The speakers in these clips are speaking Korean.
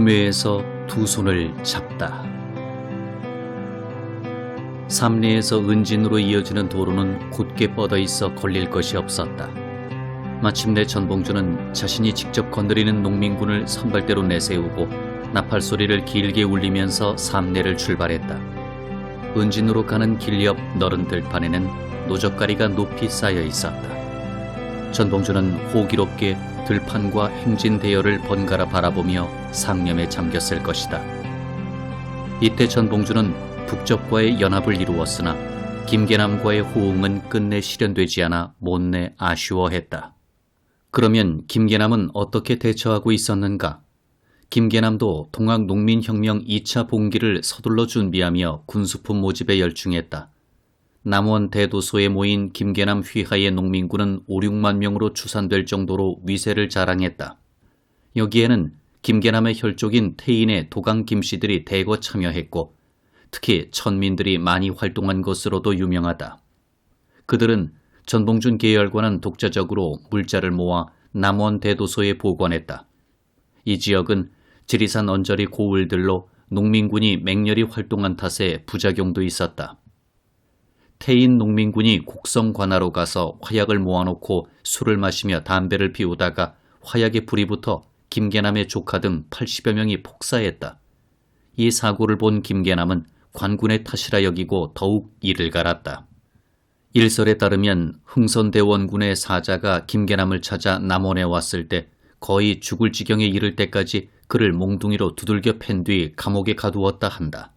골매에서 두 손을 잡다. 삼리에서 은진으로 이어지는 도로는 곧게 뻗어 있어 걸릴 것이 없었다. 마침내 전봉주는 자신이 직접 건드리는 농민군을 선발대로 내세우고 나팔 소리를 길게 울리면서 삼내를 출발했다. 은진으로 가는 길 옆 너른 들판에는 노젓가리가 높이 쌓여 있었다. 전봉주는 호기롭게 들판과 행진 대열을 번갈아 바라보며 상념에 잠겼을 것이다. 이때 전봉주는 북적과의 연합을 이루었으나 김계남과의 호응은 끝내 실현되지 않아 못내 아쉬워했다. 그러면 김계남은 어떻게 대처하고 있었는가? 김계남도 동학농민혁명 2차 봉기를 서둘러 준비하며 군수품 모집에 열중했다. 남원 대도소에 모인 김계남 휘하의 농민군은 5, 6만 명으로 추산될 정도로 위세를 자랑했다. 여기에는 김계남의 혈족인 태인의 도강 김씨들이 대거 참여했고 특히 천민들이 많이 활동한 것으로도 유명하다. 그들은 전봉준 계열과는 독자적으로 물자를 모아 남원 대도소에 보관했다. 이 지역은 지리산 언저리 고을들로 농민군이 맹렬히 활동한 탓에 부작용도 있었다. 태인 농민군이 곡성 관하로 가서 화약을 모아놓고 술을 마시며 담배를 피우다가 화약에 불이 붙어 김계남의 조카 등 80여 명이 폭사했다. 이 사고를 본 김계남은 관군의 탓이라 여기고 더욱 이를 갈았다. 일설에 따르면 흥선대원군의 사자가 김계남을 찾아 남원에 왔을 때 거의 죽을 지경에 이를 때까지 그를 몽둥이로 두들겨 팬 뒤 감옥에 가두었다 한다.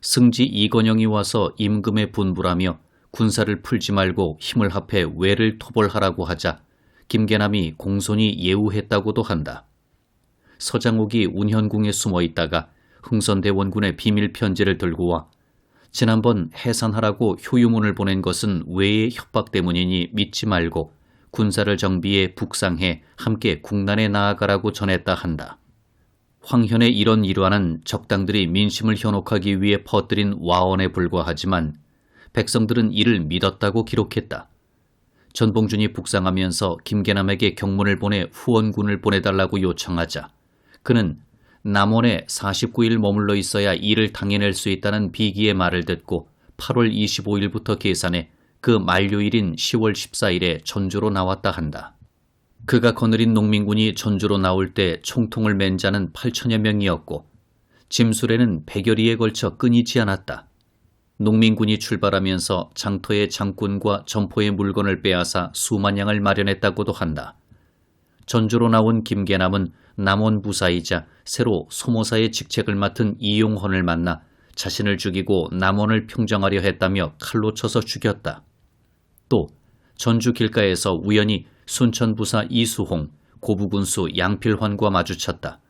승지 이건영이 와서 임금에 분불하며 군사를 풀지 말고 힘을 합해 외를 토벌하라고 하자 김계남이 공손히 예우했다고도 한다. 서장욱이 운현궁에 숨어 있다가 흥선대원군의 비밀 편지를 들고 와 지난번 해산하라고 효유문을 보낸 것은 외의 협박 때문이니 믿지 말고 군사를 정비해 북상해 함께 국난에 나아가라고 전했다 한다. 황현의 이런 일화는 적당들이 민심을 현혹하기 위해 퍼뜨린 와언에 불과하지만 백성들은 이를 믿었다고 기록했다. 전봉준이 북상하면서 김계남에게 경문을 보내 후원군을 보내달라고 요청하자 그는 남원에 49일 머물러 있어야 이를 당해낼 수 있다는 비기의 말을 듣고 8월 25일부터 계산해 그 만료일인 10월 14일에 전주로 나왔다 한다. 그가 거느린 농민군이 전주로 나올 때 총통을 맨 자는 8천여 명이었고 짐술에는 100여리에 걸쳐 끊이지 않았다. 농민군이 출발하면서 장터의 장군과 점포의 물건을 빼앗아 수만 양을 마련했다고도 한다. 전주로 나온 김계남은 남원 부사이자 새로 소모사의 직책을 맡은 이용헌을 만나 자신을 죽이고 남원을 평정하려 했다며 칼로 쳐서 죽였다. 또 전주 길가에서 우연히 순천부사 이수홍, 고부군수 양필환과 마주쳤다.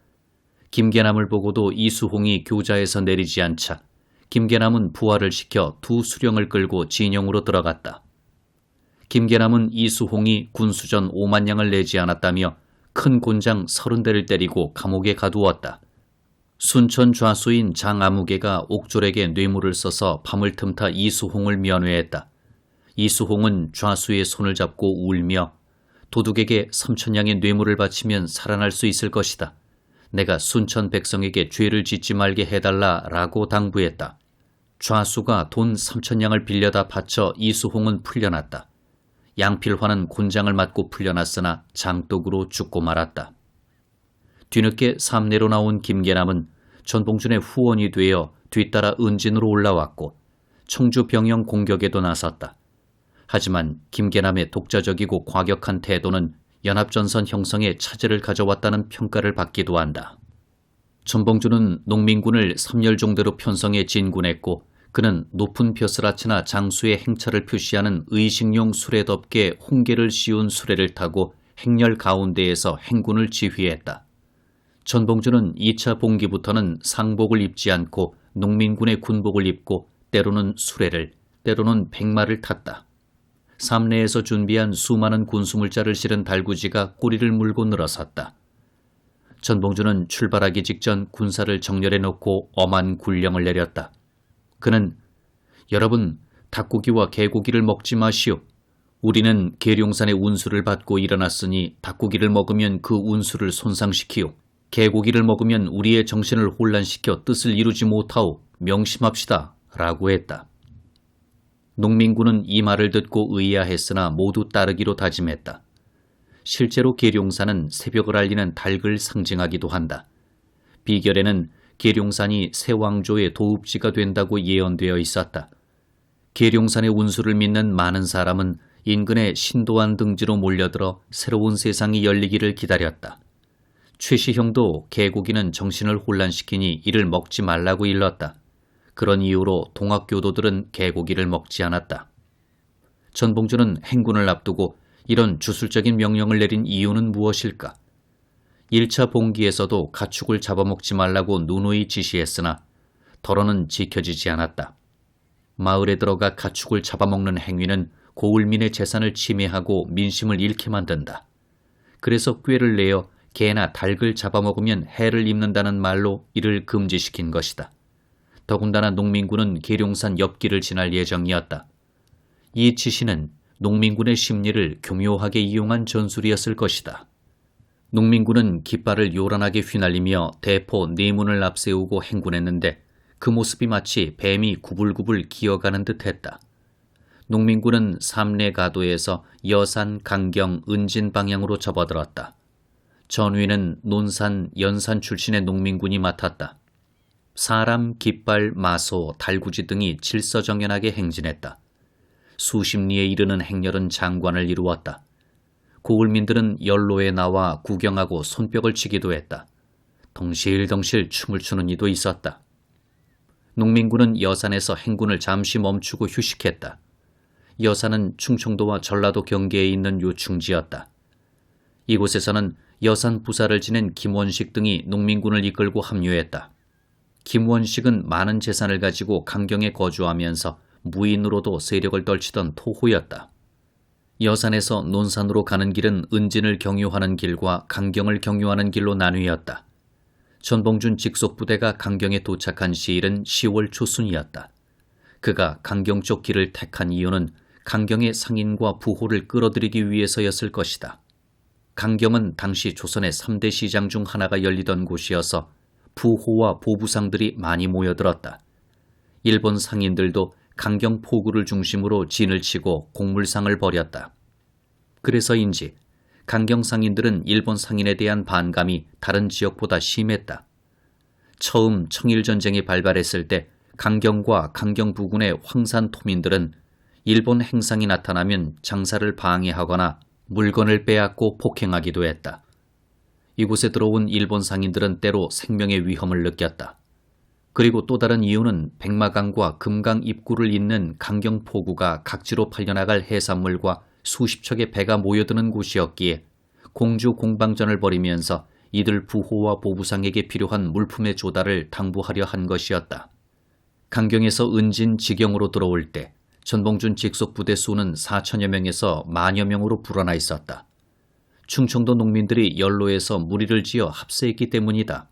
김계남을 보고도 이수홍이 교자에서 내리지 않자 김계남은 부하를 시켜 두 수령을 끌고 진영으로 들어갔다. 김계남은 이수홍이 군수전 5만 양을 내지 않았다며 큰 곤장 30대를 때리고 감옥에 가두었다. 순천 좌수인 장아무개가 옥졸에게 뇌물을 써서 밤을 틈타 이수홍을 면회했다. 이수홍은 좌수의 손을 잡고 울며 도둑에게 3,000양의 뇌물을 바치면 살아날 수 있을 것이다. 내가 순천 백성에게 죄를 짓지 말게 해달라라고 당부했다. 좌수가 돈 3,000양을 빌려다 바쳐 이수홍은 풀려났다. 양필환은 곤장을 맞고 풀려났으나 장독으로 죽고 말았다. 뒤늦게 삼내로 나온 김계남은 전봉준의 후원이 되어 뒤따라 은진으로 올라왔고 청주 병영 공격에도 나섰다. 하지만 김계남의 독자적이고 과격한 태도는 연합전선 형성에 차질을 가져왔다는 평가를 받기도 한다. 전봉준은 농민군을 3열종대로 편성해 진군했고 그는 높은 벼슬아치나 장수의 행차를 표시하는 의식용 수레덮개 홍계를 씌운 수레를 타고 행렬 가운데에서 행군을 지휘했다. 전봉준은 2차 봉기부터는 상복을 입지 않고 농민군의 군복을 입고 때로는 수레를, 때로는 백마를 탔다. 삼내에서 준비한 수많은 군수물자를 실은 달구지가 꼬리를 물고 늘어섰다. 전봉준은 출발하기 직전 군사를 정렬해 놓고 엄한 군령을 내렸다. 그는 여러분 닭고기와 개고기를 먹지 마시오. 우리는 계룡산의 운수를 받고 일어났으니 닭고기를 먹으면 그 운수를 손상시키오. 개고기를 먹으면 우리의 정신을 혼란시켜 뜻을 이루지 못하오. 명심합시다. 라고 했다. 농민군은 이 말을 듣고 의아했으나 모두 따르기로 다짐했다. 실제로 계룡산은 새벽을 알리는 닭을 상징하기도 한다. 비결에는 계룡산이 새 왕조의 도읍지가 된다고 예언되어 있었다. 계룡산의 운수를 믿는 많은 사람은 인근의 신도안 등지로 몰려들어 새로운 세상이 열리기를 기다렸다. 최시형도 개고기는 정신을 혼란시키니 이를 먹지 말라고 일렀다. 그런 이유로 동학교도들은 개고기를 먹지 않았다. 전봉주는 행군을 앞두고 이런 주술적인 명령을 내린 이유는 무엇일까? 1차 봉기에서도 가축을 잡아먹지 말라고 누누이 지시했으나 덜어는 지켜지지 않았다. 마을에 들어가 가축을 잡아먹는 행위는 고을민의 재산을 침해하고 민심을 잃게 만든다. 그래서 꾀를 내어 개나 닭을 잡아먹으면 해를 입는다는 말로 이를 금지시킨 것이다. 더군다나 농민군은 계룡산 옆길을 지날 예정이었다. 이 지시는 농민군의 심리를 교묘하게 이용한 전술이었을 것이다. 농민군은 깃발을 요란하게 휘날리며 대포 4문을 앞세우고 행군했는데 그 모습이 마치 뱀이 구불구불 기어가는 듯했다. 농민군은 삼례가도에서 여산, 강경, 은진 방향으로 접어들었다. 전위는 논산, 연산 출신의 농민군이 맡았다. 사람, 깃발, 마소, 달구지 등이 질서정연하게 행진했다. 수십 리에 이르는 행렬은 장관을 이루었다. 고을민들은 연로에 나와 구경하고 손뼉을 치기도 했다. 덩실덩실 춤을 추는 이도 있었다. 농민군은 여산에서 행군을 잠시 멈추고 휴식했다. 여산은 충청도와 전라도 경계에 있는 요충지였다. 이곳에서는 여산 부사를 지낸 김원식 등이 농민군을 이끌고 합류했다. 김원식은 많은 재산을 가지고 강경에 거주하면서 무인으로도 세력을 떨치던 토호였다. 여산에서 논산으로 가는 길은 은진을 경유하는 길과 강경을 경유하는 길로 나뉘었다. 전봉준 직속부대가 강경에 도착한 시일은 10월 초순이었다. 그가 강경 쪽 길을 택한 이유는 강경의 상인과 부호를 끌어들이기 위해서였을 것이다. 강경은 당시 조선의 3대 시장 중 하나가 열리던 곳이어서 부호와 보부상들이 많이 모여들었다. 일본 상인들도 강경 포구를 중심으로 진을 치고 공물상을 벌였다. 그래서인지 강경 상인들은 일본 상인에 대한 반감이 다른 지역보다 심했다. 처음 청일전쟁이 발발했을 때 강경과 강경 부군의 황산 토민들은 일본 행상이 나타나면 장사를 방해하거나 물건을 빼앗고 폭행하기도 했다. 이곳에 들어온 일본 상인들은 때로 생명의 위험을 느꼈다. 그리고 또 다른 이유는 백마강과 금강 입구를 잇는 강경포구가 각지로 팔려나갈 해산물과 수십 척의 배가 모여드는 곳이었기에 공주 공방전을 벌이면서 이들 부호와 보부상에게 필요한 물품의 조달을 당부하려 한 것이었다. 강경에서 은진 지경으로 들어올 때 전봉준 직속 부대 수는 4천여 명에서 만여 명으로 불어나 있었다. 충청도 농민들이 연로에서 무리를 지어 합세했기 때문이다.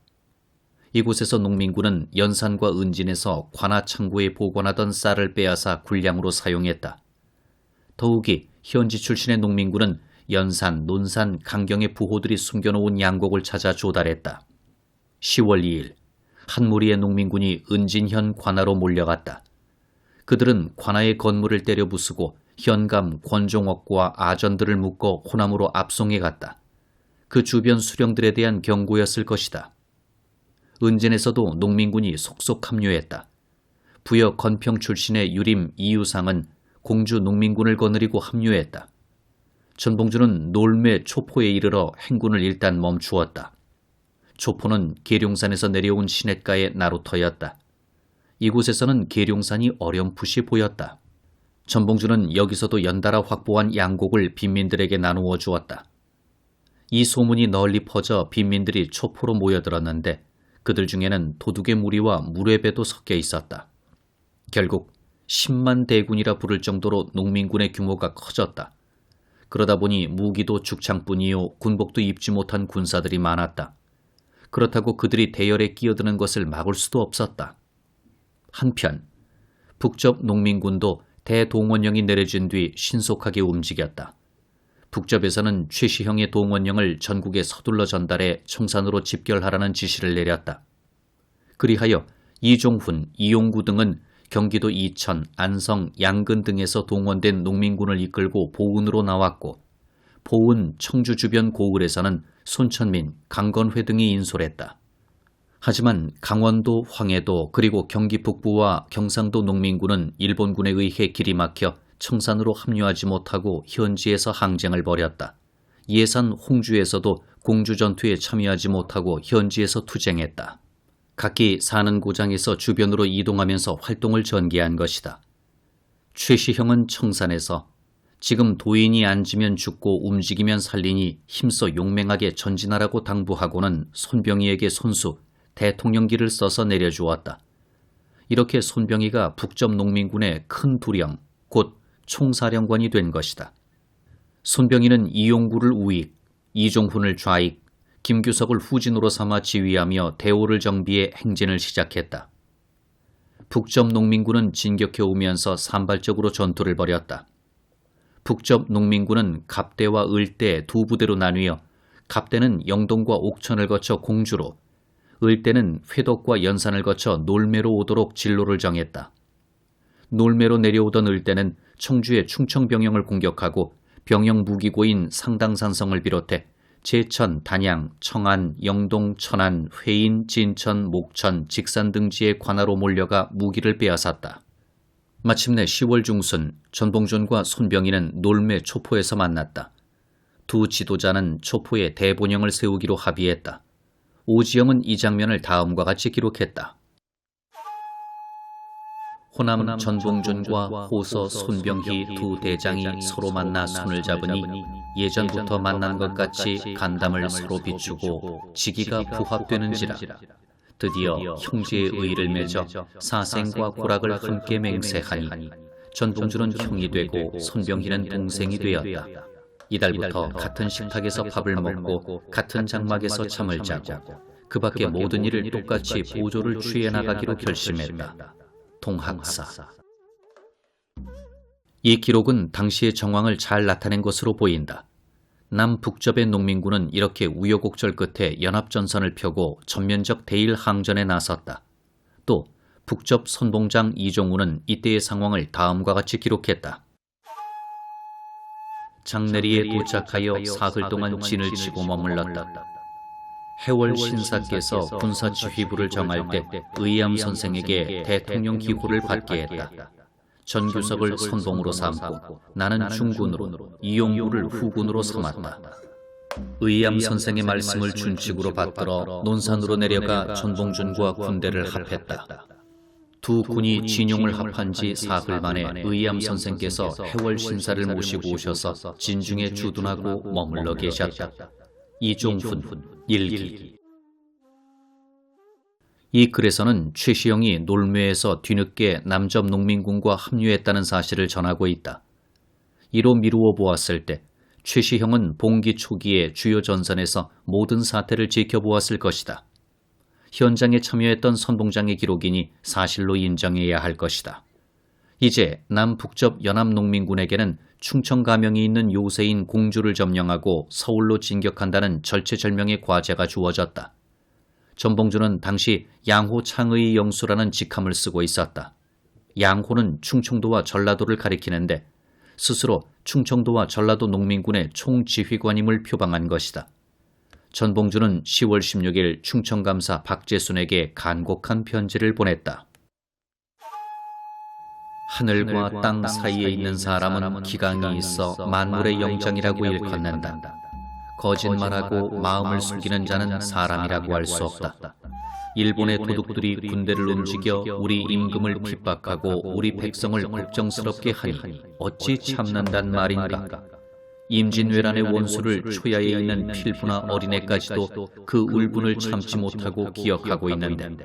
이곳에서 농민군은 연산과 은진에서 관아 창고에 보관하던 쌀을 빼앗아 군량으로 사용했다. 더욱이 현지 출신의 농민군은 연산, 논산, 강경의 부호들이 숨겨놓은 양곡을 찾아 조달했다. 10월 2일 한 무리의 농민군이 은진현 관아로 몰려갔다. 그들은 관아의 건물을 때려 부수고 현감, 권종옥과 아전들을 묶어 호남으로 압송해 갔다. 그 주변 수령들에 대한 경고였을 것이다. 은진에서도 농민군이 속속 합류했다. 부여 건평 출신의 유림 이유상은 공주 농민군을 거느리고 합류했다. 전봉주는 놀매 초포에 이르러 행군을 일단 멈추었다. 초포는 계룡산에서 내려온 시냇가의 나루터였다. 이곳에서는 계룡산이 어렴풋이 보였다. 전봉주는 여기서도 연달아 확보한 양곡을 빈민들에게 나누어 주었다. 이 소문이 널리 퍼져 빈민들이 초포로 모여들었는데 그들 중에는 도둑의 무리와 무례배도 섞여 있었다. 결국 10만 대군이라 부를 정도로 농민군의 규모가 커졌다. 그러다 보니 무기도 죽창뿐이요 군복도 입지 못한 군사들이 많았다. 그렇다고 그들이 대열에 끼어드는 것을 막을 수도 없었다. 한편 북쪽 농민군도 대동원령이 내려진 뒤 신속하게 움직였다. 북접에서는 최시형의 동원령을 전국에 서둘러 전달해 청산으로 집결하라는 지시를 내렸다. 그리하여 이종훈, 이용구 등은 경기도 이천, 안성, 양근 등에서 동원된 농민군을 이끌고 보은으로 나왔고, 보은, 청주 주변 고을에서는 손천민, 강건회 등이 인솔했다. 하지만 강원도, 황해도 그리고 경기 북부와 경상도 농민군은 일본군에 의해 길이 막혀 청산으로 합류하지 못하고 현지에서 항쟁을 벌였다. 예산 홍주에서도 공주전투에 참여하지 못하고 현지에서 투쟁했다. 각기 사는 고장에서 주변으로 이동하면서 활동을 전개한 것이다. 최시형은 청산에서 지금 도인이 앉으면 죽고 움직이면 살리니 힘써 용맹하게 전진하라고 당부하고는 손병희에게 손수, 대통령기를 써서 내려주었다. 이렇게 손병희가 북접 농민군의 큰 두령, 곧 총사령관이 된 것이다. 손병희는 이용구를 우익, 이종훈을 좌익, 김규석을 후진으로 삼아 지휘하며 대오를 정비해 행진을 시작했다. 북접 농민군은 진격해 오면서 산발적으로 전투를 벌였다. 북접 농민군은 갑대와 을대 두 부대로 나뉘어 갑대는 영동과 옥천을 거쳐 공주로, 을대는 회덕과 연산을 거쳐 놀매로 오도록 진로를 정했다. 놀매로 내려오던 을대는 청주의 충청병영을 공격하고 병영 무기고인 상당산성을 비롯해 제천, 단양, 청안, 영동, 천안, 회인, 진천, 목천, 직산 등지의 관하로 몰려가 무기를 빼앗았다. 마침내 10월 중순 전봉준과 손병희는 놀매 초포에서 만났다. 두 지도자는 초포에 대본영을 세우기로 합의했다. 오지영은 이 장면을 다음과 같이 기록했다. 호남 전봉준과 호서 손병희 두 대장이 서로 만나 손을 잡으니 예전부터 만난 것 같이 간담을 서로 비추고 지기가 부합되는지라. 드디어 형제의 의를 맺어 사생과 고락을 함께 맹세하니 전봉준은 형이 되고 손병희는 동생이 되었다. 이달부터 같은 식탁에서 밥을 먹고 같은 장막에서 잠을 자고 그 밖의 모든 일을 똑같이 보조를 취해 나가기로 결심했다. 동학사. 이 기록은 당시의 정황을 잘 나타낸 것으로 보인다. 남북접의 농민군은 이렇게 우여곡절 끝에 연합전선을 펴고 전면적 대일 항전에 나섰다. 또 북접 선봉장 이종훈은 이때의 상황을 다음과 같이 기록했다. 장내리에 도착하여 사흘 동안 진을 치고 머물렀다. 해월 신사께서 군사지휘부를 정할 때 의암 선생에게 대통령 기호를 받게 했다. 전규석을 선봉으로 삼고 나는 중군으로, 이용구를 후군으로 삼았다. 의암 선생의 말씀을 준칙으로 받들어 논산으로 내려가 전봉준과 군대를 합했다. 두 군이 진용을 합한 지 사흘 만에 의암 선생께서 해월 신사를 모시고 오셔서 진중에 주둔하고 머물러 계셨다. 이종훈 일기. 이 글에서는 최시형이 놀매에서 뒤늦게 남접 농민군과 합류했다는 사실을 전하고 있다. 이로 미루어 보았을 때 최시형은 봉기 초기에 주요 전선에서 모든 사태를 지켜보았을 것이다. 현장에 참여했던 선봉장의 기록이니 사실로 인정해야 할 것이다. 이제 남북접 연합농민군에게는 충청 가명이 있는 요새인 공주를 점령하고 서울로 진격한다는 절체절명의 과제가 주어졌다. 전봉준은 당시 양호 창의 영수라는 직함을 쓰고 있었다. 양호는 충청도와 전라도를 가리키는데 스스로 충청도와 전라도 농민군의 총지휘관임을 표방한 것이다. 전봉준은 10월 16일 충청감사 박재순에게 간곡한 편지를 보냈다. 하늘과 땅 사이에 있는 사람은 기강이 있어 만물의 영장이라고 일컫는다. 거짓말하고 마음을 숨기는 자는 사람이라고 할 수 없다. 일본의 도둑들이 군대를 움직여 우리 임금을 핍박하고 우리 백성을 걱정스럽게 하니 어찌 참는단 말인가. 임진왜란의 원수를 초야에 있는 필부나 어린애까지도 그 울분을 참지 못하고 기억하고 있는데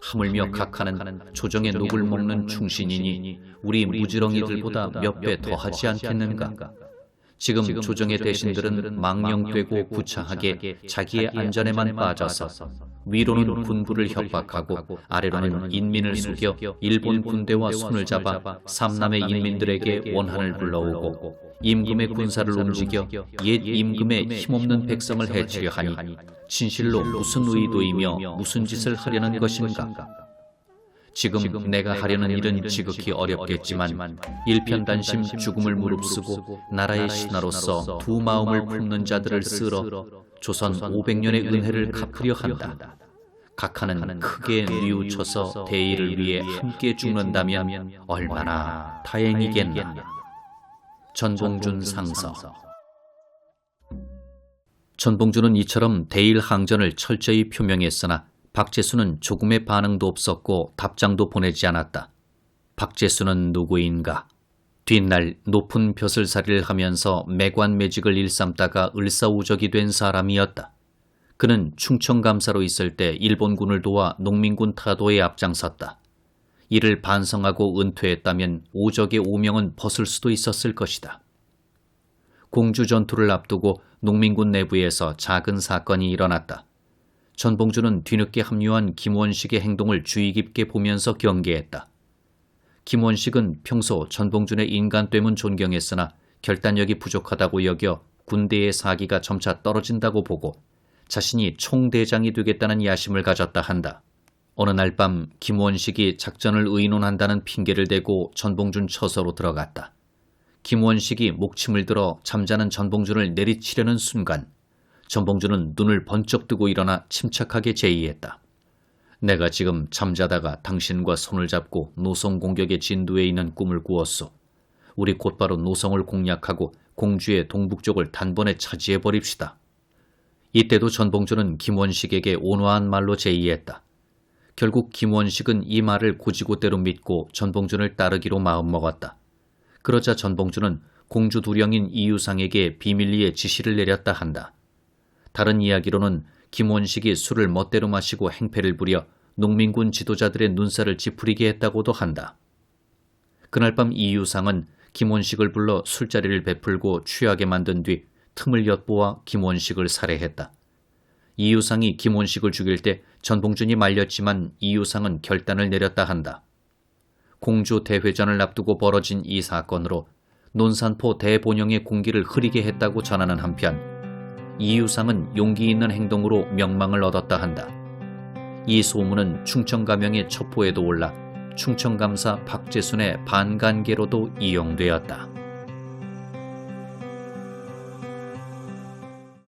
하물며 각하는 조정의 녹을 먹는 충신이니 우리 무지렁이들보다 몇 배 더하지 않겠는가. 지금 조정의 대신들은 망령되고 구차하게 자기의 안전에만 빠져서 위로는 군부를 협박하고 아래로는 인민을 속여 일본 군대와 손을 잡아 삼남의 인민들에게 원한을 불러오고 임금의 군사를 움직여 옛 임금의 힘없는 백성을 해치려 하니 진실로 무슨 의도이며 무슨 짓을 하려는 것인가? 지금 내가 하려는 일은 지극히 어렵겠지만 일편단심 죽음을 무릅쓰고 나라의 신하로서 두 마음을 품는 자들을 쓸어 조선 500년의 은혜를 갚으려 한다. 각하는 크게 뉘우쳐서 대의를 위해 함께 죽는다면 얼마나 다행이겠나. 전봉준 상서. 전봉준은 이처럼 대일 항전을 철저히 표명했으나 박제수는 조금의 반응도 없었고 답장도 보내지 않았다. 박제수는 누구인가? 뒷날 높은 벼슬살이를 하면서 매관매직을 일삼다가 을사오적이 된 사람이었다. 그는 충청감사로 있을 때 일본군을 도와 농민군 타도에 앞장섰다. 이를 반성하고 은퇴했다면 오적의 오명은 벗을 수도 있었을 것이다. 공주 전투를 앞두고 농민군 내부에서 작은 사건이 일어났다. 전봉준은 뒤늦게 합류한 김원식의 행동을 주의 깊게 보면서 경계했다. 김원식은 평소 전봉준의 인간됨은 존경했으나 결단력이 부족하다고 여겨 군대의 사기가 점차 떨어진다고 보고 자신이 총대장이 되겠다는 야심을 가졌다 한다. 어느 날 밤 김원식이 작전을 의논한다는 핑계를 대고 전봉준 처소로 들어갔다. 김원식이 목침을 들어 잠자는 전봉준을 내리치려는 순간 전봉준은 눈을 번쩍 뜨고 일어나 침착하게 제의했다. 내가 지금 잠자다가 당신과 손을 잡고 노성 공격의 진두에 있는 꿈을 꾸었소. 우리 곧바로 노성을 공략하고 공주의 동북쪽을 단번에 차지해버립시다. 이때도 전봉준은 김원식에게 온화한 말로 제의했다. 결국 김원식은 이 말을 고지고대로 믿고 전봉준을 따르기로 마음먹었다. 그러자 전봉준은 공주 두령인 이유상에게 비밀리에 지시를 내렸다 한다. 다른 이야기로는 김원식이 술을 멋대로 마시고 행패를 부려 농민군 지도자들의 눈살을 찌푸리게 했다고도 한다. 그날 밤 이유상은 김원식을 불러 술자리를 베풀고 취하게 만든 뒤 틈을 엿보아 김원식을 살해했다. 이유상이 김원식을 죽일 때 전봉준이 말렸지만 이유상은 결단을 내렸다 한다. 공주 대회전을 앞두고 벌어진 이 사건으로 논산포 대본영의 공기를 흐리게 했다고 전하는 한편 이유상은 용기 있는 행동으로 명망을 얻었다 한다. 이 소문은 충청가명의 첩보에도 올라 충청감사 박제순의 반간계로도 이용되었다.